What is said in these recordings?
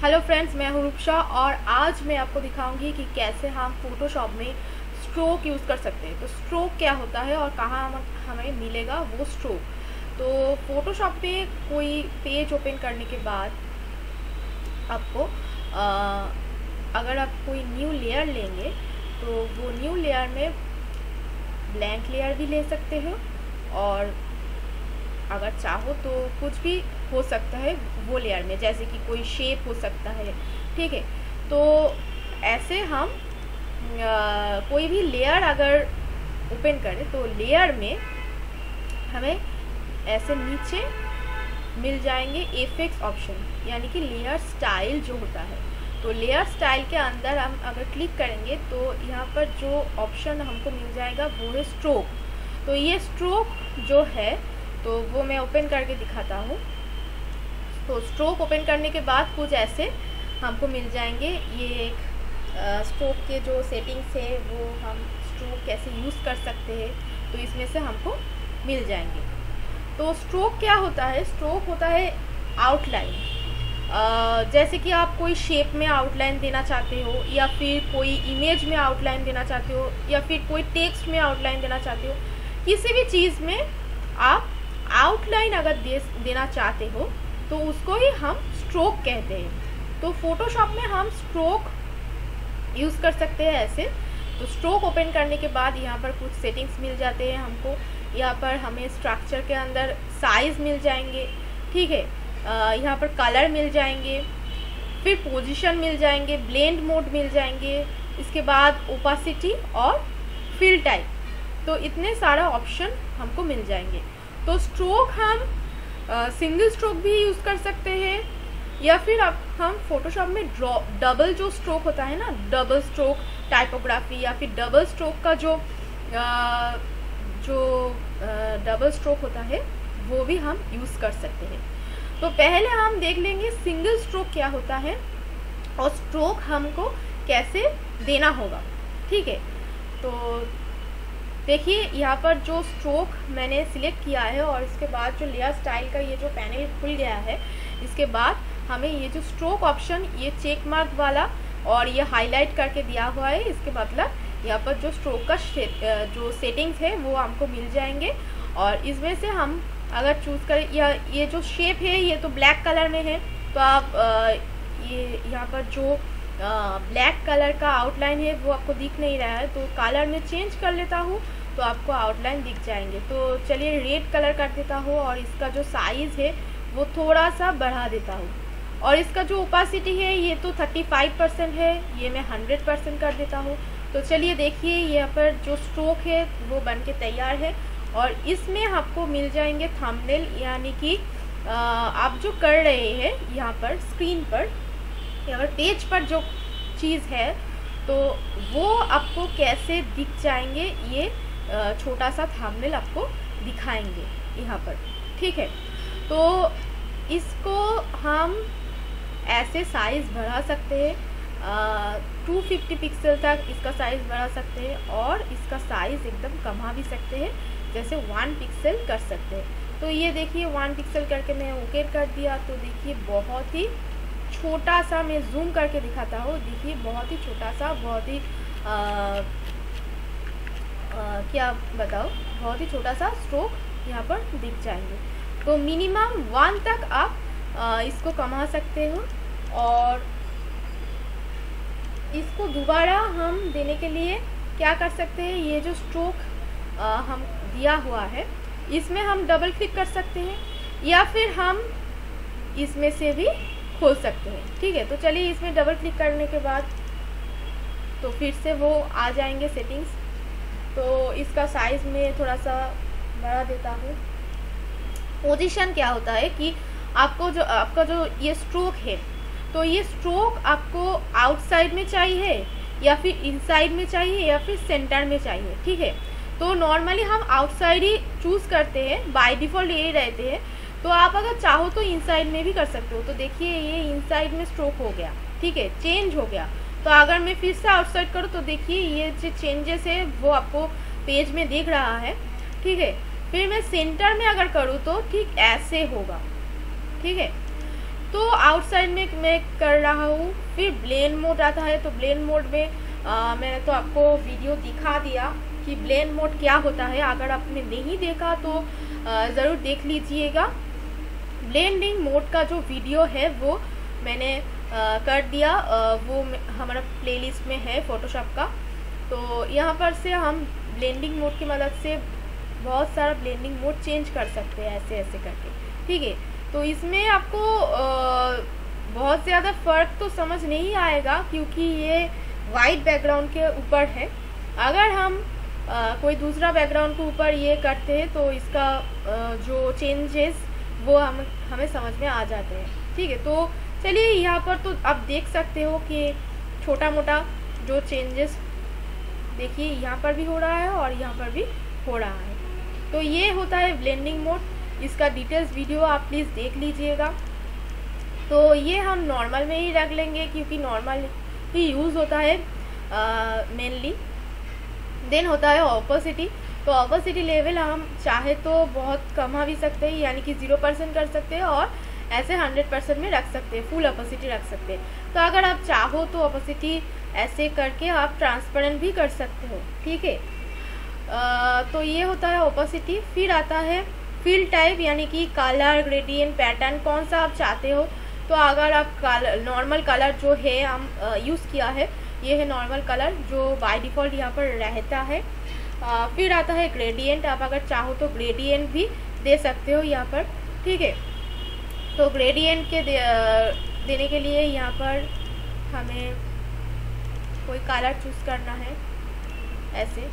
Hello friends, मैं हूँ रूपशा और आज मैं आपको दिखाऊंगी कि कैसे हम फोटोशॉप में स्ट्रोक यूज़ कर सकते हैं। तो स्ट्रोक क्या होता है और कहाँ हमें मिलेगा वो स्ट्रोक। तो फोटोशॉप में कोई पेज ओपन करने के बाद आपको अगर आप कोई न्यू लेयर लेंगे तो वो न्यू लेयर में ब्लैंक लेयर भी ले सकते हो और अगर चाहो तो कुछ भी हो सकता है वो लेयर में, जैसे कि कोई शेप हो सकता है। ठीक है, तो ऐसे हम कोई भी लेयर अगर ओपन करें तो लेयर में हमें ऐसे नीचे मिल जाएंगे इफेक्ट्स ऑप्शन, यानी कि लेयर स्टाइल जो होता है। तो लेयर स्टाइल के अंदर हम अगर क्लिक करेंगे तो यहाँ पर जो ऑप्शन हमको मिल जाएगा वो है स्ट्रोक। तो ये स्ट्रोक जो है तो वो मैं ओपन करके दिखाता हूँ। तो स्ट्रोक ओपन करने के बाद कुछ ऐसे हमको मिल जाएंगे। ये एक स्ट्रोक के जो सेटिंग्स है वो हम स्ट्रोक कैसे यूज़ कर सकते हैं तो इसमें से हमको मिल जाएंगे। तो स्ट्रोक क्या होता है? स्ट्रोक होता है आउटलाइन। जैसे कि आप कोई शेप में आउटलाइन देना चाहते हो, या फिर कोई इमेज में आउटलाइन देना चाहते हो, या फिर कोई टेक्स्ट में आउटलाइन देना चाहते हो, किसी भी चीज़ में आप आउटलाइन अगर देना चाहते हो तो उसको ही हम स्ट्रोक कहते हैं। तो फोटोशॉप में हम स्ट्रोक यूज़ कर सकते हैं ऐसे। तो स्ट्रोक ओपन करने के बाद यहाँ पर कुछ सेटिंग्स मिल जाते हैं हमको। यहाँ पर हमें स्ट्रक्चर के अंदर साइज़ मिल जाएंगे, ठीक है। यहाँ पर कलर मिल जाएंगे, फिर पोजीशन मिल जाएंगे, ब्लेंड मोड मिल जाएंगे, इसके बाद ओपासिटी और फिल टाइप। तो इतने सारा ऑप्शन हमको मिल जाएंगे। तो स्ट्रोक हम सिंगल स्ट्रोक भी यूज़ कर सकते हैं, या फिर अब हम फोटोशॉप में डबल जो स्ट्रोक होता है ना, डबल स्ट्रोक टाइपोग्राफी, या फिर डबल स्ट्रोक का जो डबल स्ट्रोक होता है वो भी हम यूज़ कर सकते हैं। तो पहले हम देख लेंगे सिंगल स्ट्रोक क्या होता है और स्ट्रोक हमको कैसे देना होगा, ठीक है। तो देखिए यहाँ पर जो स्ट्रोक मैंने सिलेक्ट किया है और इसके बाद जो लेयर स्टाइल का ये जो पैनल खुल गया है, इसके बाद हमें ये जो स्ट्रोक ऑप्शन, ये चेक मार्क वाला और ये हाईलाइट करके दिया हुआ है, इसके मतलब यहाँ पर जो स्ट्रोक का जो सेटिंग्स है वो हमको मिल जाएंगे। और इसमें से हम अगर चूज़ करें, या ये जो शेप है ये तो ब्लैक कलर में है, तो आप ये यहाँ पर जो ब्लैक कलर का आउटलाइन है वो आपको दिख नहीं रहा है, तो कलर में चेंज कर लेता हूँ तो आपको आउटलाइन दिख जाएंगे। तो चलिए रेड कलर कर देता हूँ और इसका जो साइज़ है वो थोड़ा सा बढ़ा देता हूँ। और इसका जो ओपासिटी है ये तो 35% है, ये मैं 100% कर देता हूँ। तो चलिए देखिए यहाँ पर जो स्ट्रोक है वो बन के तैयार है और इसमें आपको मिल जाएंगे थंबनेल, यानी कि आप जो कर रहे हैं यहाँ पर स्क्रीन पर या फिर पेज पर जो चीज़ है तो वो आपको कैसे दिख जाएंगे, ये छोटा सा थंबनेल आपको दिखाएंगे यहाँ पर, ठीक है। तो इसको हम ऐसे साइज़ बढ़ा सकते हैं, 250 पिक्सल तक इसका साइज़ बढ़ा सकते हैं, और इसका साइज़ एकदम कमा भी सकते हैं, जैसे 1 पिक्सल कर सकते हैं। तो ये देखिए 1 पिक्सल करके मैं ओके कर दिया। तो देखिए बहुत ही छोटा सा, मैं जूम करके दिखाता हूँ, देखिए बहुत ही छोटा सा, बहुत ही क्या बताओ, बहुत ही छोटा सा स्ट्रोक यहाँ पर दिख जाएंगे। तो मिनिमम 1 तक आप इसको कमा सकते हो। और इसको दोबारा हम देने के लिए क्या कर सकते हैं, ये जो स्ट्रोक हम दिया हुआ है इसमें हम डबल क्लिक कर सकते हैं, या फिर हम इसमें से भी खोल सकते हैं, ठीक है। तो चलिए इसमें डबल क्लिक करने के बाद तो फिर से वो आ जाएंगे सेटिंग्स। तो इसका साइज़ में थोड़ा सा बढ़ा देता हूँ। पोजीशन क्या होता है कि आपका जो ये स्ट्रोक है, तो ये स्ट्रोक आपको आउटसाइड में चाहिए, या फिर इनसाइड में चाहिए, या फिर सेंटर में चाहिए, ठीक है। तो नॉर्मली हम आउटसाइड ही चूज़ करते हैं, बाय डिफ़ॉल्ट यही रहते हैं। तो आप अगर चाहो तो इनसाइड में भी कर सकते हो। तो देखिए ये इनसाइड में स्ट्रोक हो गया, ठीक है, चेंज हो गया। तो अगर मैं फिर से आउटसाइड करूँ तो देखिए ये जो चेंजेस है वो आपको पेज में दिख रहा है, ठीक है। फिर मैं सेंटर में अगर करूँ तो ठीक ऐसे होगा, ठीक है। तो आउटसाइड में मैं कर रहा हूँ। फिर ब्लेंड मोड आता है, तो ब्लेंड मोड में मैंने तो आपको वीडियो दिखा दिया कि ब्लेंड मोड क्या होता है। अगर आपने नहीं देखा तो ज़रूर देख लीजिएगा। ब्लेंडिंग मोड का जो वीडियो है वो मैंने कर दिया, वो हमारा प्लेलिस्ट में है फोटोशॉप का। तो यहाँ पर से हम ब्लेंडिंग मोड की मदद से बहुत सारा ब्लेंडिंग मोड चेंज कर सकते हैं ऐसे ऐसे करके, ठीक है। तो इसमें आपको बहुत ज़्यादा फ़र्क तो समझ नहीं आएगा क्योंकि ये वाइट बैकग्राउंड के ऊपर है। अगर हम कोई दूसरा बैकग्राउंड के ऊपर ये करते हैं तो इसका जो चेंजेस वो हमें समझ में आ जाते हैं, ठीक है। तो चलिए यहाँ पर तो आप देख सकते हो कि छोटा मोटा जो चेंजेस देखिए यहाँ पर भी हो रहा है और यहाँ पर भी हो रहा है। तो ये होता है ब्लेंडिंग मोड। इसका डिटेल्स वीडियो आप प्लीज़ देख लीजिएगा। तो ये हम नॉर्मल में ही रख लेंगे क्योंकि नॉर्मल ही यूज़ होता है मेनली। देन होता है ऑपोसिटी। तो ऑपोसिटी लेवल हम चाहे तो बहुत कमा भी सकते हैं, यानी कि 0% कर सकते हैं, और ऐसे 100% में रख सकते हैं, फुल ऑपोसिटी रख सकते हैं। तो अगर आप चाहो तो ऑपोसिटी ऐसे करके आप ट्रांसपेरेंट भी कर सकते हो, ठीक है। तो ये होता है ऑपोसिटी। फिर आता है फिल टाइप, यानी कि कलर, ग्रेडियंट, पैटर्न कौन सा आप चाहते हो। तो अगर आप नॉर्मल कलर जो है हम यूज़ किया है, ये है नॉर्मल कलर जो बाय डिफ़ॉल्ट यहाँ पर रहता है। फिर आता है ग्रेडियंट। आप अगर चाहो तो ग्रेडियंट भी दे सकते हो यहाँ पर, ठीक है। तो ग्रेडियंट के देने के लिए यहाँ पर हमें कोई कलर चूज़ करना है ऐसे।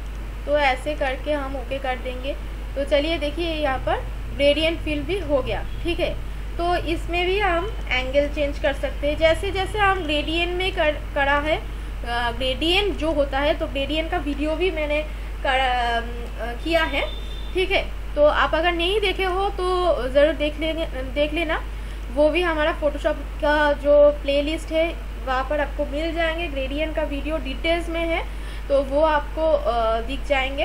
तो ऐसे करके हम ओके कर देंगे। तो चलिए देखिए यहाँ पर ग्रेडियंट फिल भी हो गया, ठीक है। तो इसमें भी हम एंगल चेंज कर सकते हैं जैसे जैसे हम ग्रेडियंट में करा है। ग्रेडियंट जो होता है, तो ग्रेडियंट का वीडियो भी मैंने किया है, ठीक है। तो आप अगर नहीं देखे हो तो ज़रूर देख लेना। वो भी हमारा फोटोशॉप का जो प्लेलिस्ट है वहाँ पर आपको मिल जाएंगे। ग्रेडियंट का वीडियो डिटेल्स में है, तो वो आपको दिख जाएंगे,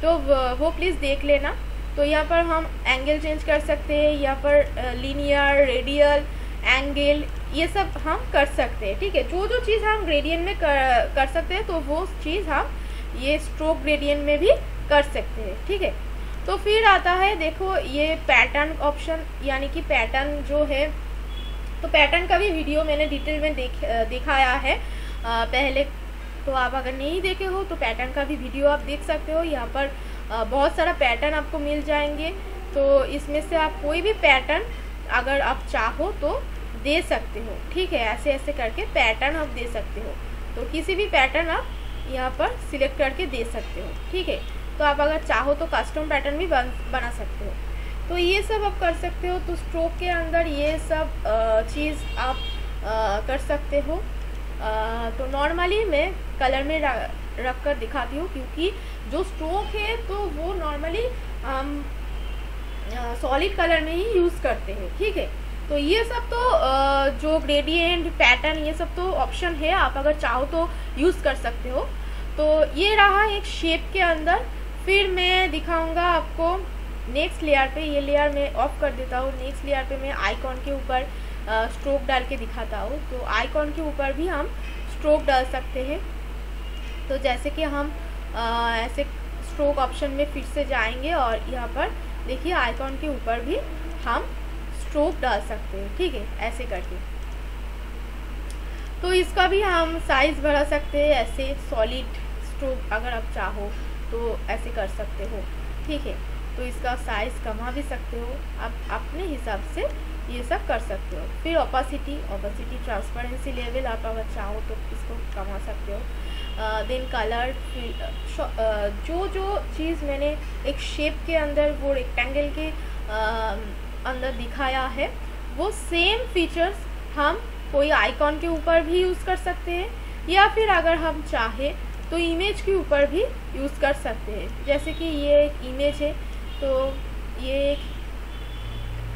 तो वो प्लीज़ देख लेना। तो यहाँ पर हम एंगल चेंज कर सकते हैं, यहाँ पर लीनियर, रेडियल, एंगल, ये सब हम कर सकते हैं, ठीक है। जो जो चीज़ हम ग्रेडियंट में कर सकते हैं, तो वो चीज़ हम ये स्ट्रोक ग्रेडियंट में भी कर सकते हैं, ठीक है। तो फिर आता है देखो ये पैटर्न ऑप्शन, यानी कि पैटर्न जो है, तो पैटर्न का भी वीडियो मैंने डिटेल में दिखाया है पहले। तो आप अगर नहीं देखे हो तो पैटर्न का भी वीडियो आप देख सकते हो। यहाँ पर बहुत सारा पैटर्न आपको मिल जाएंगे। तो इसमें से आप कोई भी पैटर्न अगर आप चाहो तो दे सकते हो, ठीक है। ऐसे ऐसे करके पैटर्न आप दे सकते हो। तो किसी भी पैटर्न आप यहाँ पर सिलेक्ट करके दे सकते हो, ठीक है। तो आप अगर चाहो तो कस्टम पैटर्न भी बना सकते हो। तो ये सब आप कर सकते हो। तो स्ट्रोक के अंदर ये सब चीज़ आप कर सकते हो। तो नॉर्मली मैं कलर में रख कर दिखाती हूँ क्योंकि जो स्ट्रोक है तो वो नॉर्मली हम सॉलिड कलर में ही यूज़ करते हैं, ठीक है। तो ये सब तो जो ग्रेडियंट, पैटर्न, ये सब तो ऑप्शन है, आप अगर चाहो तो यूज़ कर सकते हो। तो ये रहा एक शेप के अंदर। फिर मैं दिखाऊंगा आपको नेक्स्ट लेयर पे। ये लेयर मैं ऑफ कर देता हूँ। नेक्स्ट लेयर पे मैं आइकॉन के ऊपर स्ट्रोक डाल के दिखाता हूँ। तो आइकॉन के ऊपर भी हम स्ट्रोक डाल सकते हैं। तो जैसे कि हम ऐसे स्ट्रोक ऑप्शन में फिर से जाएंगे और यहाँ पर देखिए आइकॉन के ऊपर भी हम स्ट्रोक डाल सकते हैं, ठीक है, ऐसे करके। तो इसका भी हम साइज़ बढ़ा सकते हैं, ऐसे सॉलिड स्ट्रोक अगर आप चाहो तो ऐसे कर सकते हो, ठीक है। तो इसका साइज़ कमा भी सकते हो, आप अपने हिसाब से ये सब कर सकते हो। फिर ऑपोसिटी, ट्रांसपेरेंसी लेवल आप अगर चाहो तो इसको कमा सकते हो। देन कलर, जो जो चीज़ मैंने एक शेप के अंदर, वो रेक्टेंगल के अंदर दिखाया है, वो सेम फीचर्स हम कोई आइकॉन के ऊपर भी यूज़ कर सकते हैं, या फिर अगर हम चाहे तो इमेज के ऊपर भी यूज़ कर सकते हैं। जैसे कि ये एक इमेज है, तो ये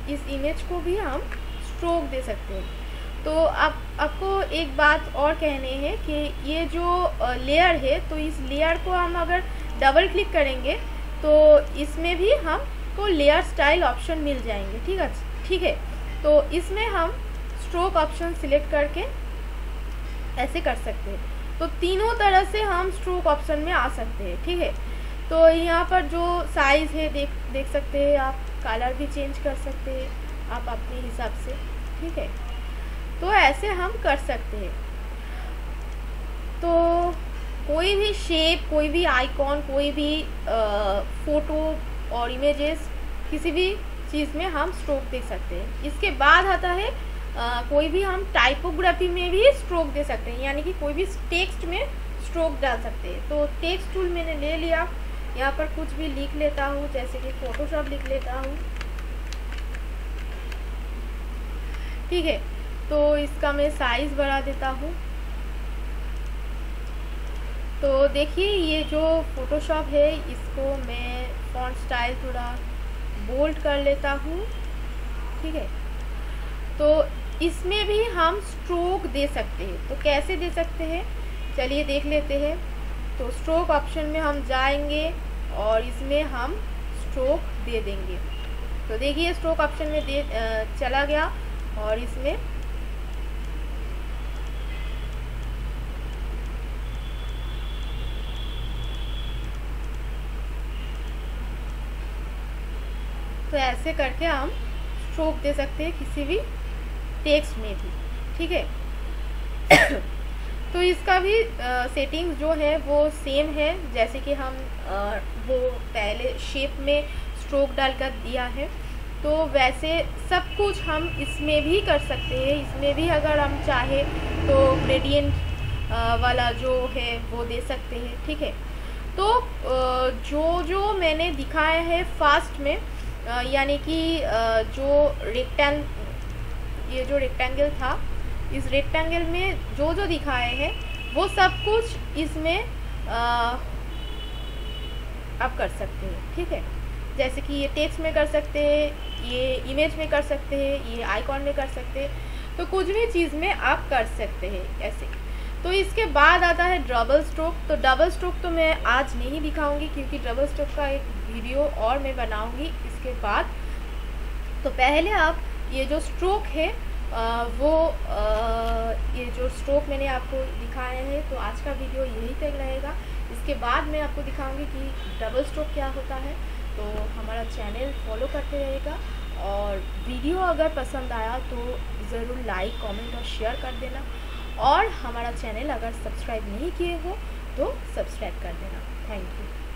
इस इमेज को भी हम स्ट्रोक दे सकते हैं। तो आपको एक बात और कहनी है कि ये जो लेयर है, तो इस लेयर को हम अगर डबल क्लिक करेंगे तो इसमें भी हमको लेयर स्टाइल ऑप्शन मिल जाएंगे, ठीक है। तो इसमें हम स्ट्रोक ऑप्शन सिलेक्ट करके ऐसे कर सकते हैं। तो तीनों तरह से हम स्ट्रोक ऑप्शन में आ सकते हैं, ठीक है। तो यहाँ पर जो साइज़ है देख सकते हैं आप, कलर भी चेंज कर सकते हैं आप अपने हिसाब से, ठीक है। तो ऐसे हम कर सकते हैं। तो कोई भी शेप, कोई भी आइकॉन, कोई भी फ़ोटो और इमेजेस, किसी भी चीज़ में हम स्ट्रोक दे सकते हैं। इसके बाद आता है कोई भी हम टाइपोग्राफी में भी स्ट्रोक दे सकते हैं, यानी कि कोई भी टेक्स्ट में स्ट्रोक डाल सकते हैं। तो टेक्स्ट टूल मैंने ले लिया, यहाँ पर कुछ भी लिख लेता हूँ, जैसे कि फोटोशॉप लिख लेता हूँ, ठीक है। तो इसका मैं साइज़ बढ़ा देता हूँ। तो देखिए ये जो फोटोशॉप है इसको मैं फॉन्ट स्टाइल थोड़ा बोल्ड कर लेता हूँ, ठीक है। तो इसमें भी हम स्ट्रोक दे सकते हैं। तो कैसे दे सकते हैं चलिए देख लेते हैं। तो स्ट्रोक ऑप्शन में हम जाएंगे और इसमें हम स्ट्रोक दे देंगे। तो देखिए स्ट्रोक ऑप्शन में चला गया और इसमें तो ऐसे करके हम स्ट्रोक दे सकते हैं किसी भी टेक्स्ट में भी, ठीक है। तो इसका भी सेटिंग्स जो है वो सेम है, जैसे कि हम वो पहले शेप में स्ट्रोक डालकर दिया है, तो वैसे सब कुछ हम इसमें भी कर सकते हैं। इसमें भी अगर हम चाहे तो ग्रेडियंट वाला जो है वो दे सकते हैं, ठीक है। तो जो मैंने दिखाया है फास्ट में, यानी कि ये जो रेक्टेंगल था, इस रेक्टेंगल में जो दिखाए हैं वो सब कुछ इसमें आप कर सकते हैं, ठीक है। जैसे कि ये टेक्स्ट में कर सकते हैं, ये इमेज में कर सकते हैं, ये आइकॉन में कर सकते हैं, तो कुछ भी चीज़ में आप कर सकते हैं ऐसे। तो इसके बाद आता है डबल स्ट्रोक। तो डबल स्ट्रोक तो मैं आज नहीं दिखाऊंगी, क्योंकि डबल स्ट्रोक का एक वीडियो और मैं बनाऊंगी इसके बाद। तो पहले आप ये जो स्ट्रोक है ये जो स्ट्रोक मैंने आपको दिखाया है, तो आज का वीडियो यही तक रहेगा। इसके बाद मैं आपको दिखाऊंगी कि डबल स्ट्रोक क्या होता है। तो हमारा चैनल फॉलो करते रहेगा, और वीडियो अगर पसंद आया तो ज़रूर लाइक, कमेंट और शेयर कर देना, और हमारा चैनल अगर सब्सक्राइब नहीं किए हो तो सब्सक्राइब कर देना। Thank you.